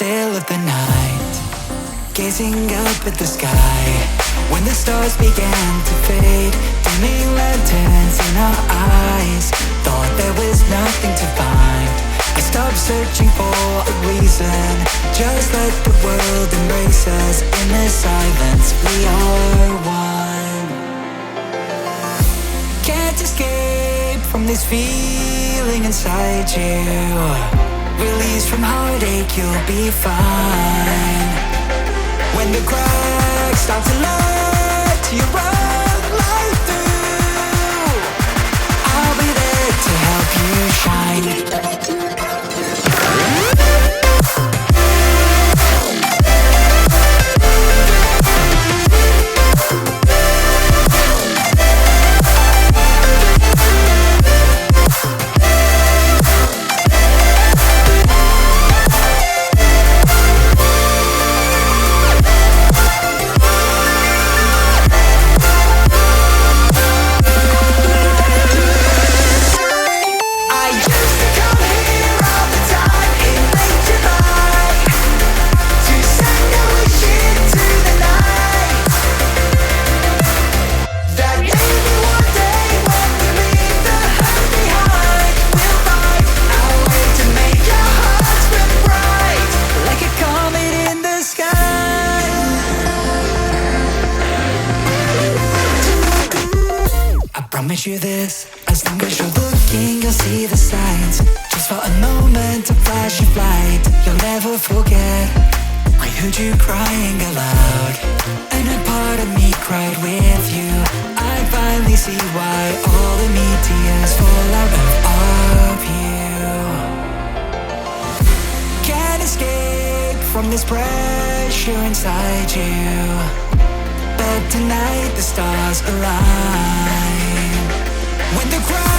still of the night, gazing up at the sky. When the stars began to fade, dimming lanterns in our eyes, thought there was nothing to find. I stopped searching for a reason, just let the world embrace us. In the silence we are one. Can't escape from this feeling inside you. Release from heartache, you'll be fine. When the cracks start to let you run light through, I'll be there to help you shine. Promise you this, as long as you're looking, you'll see the signs. Just for a moment, a flash of light, you'll never forget. I heard you crying aloud, and a part of me cried with you. I finally see why all the tears fall out of you. Can't escape from this pressure inside you, but tonight the stars align. When the crowd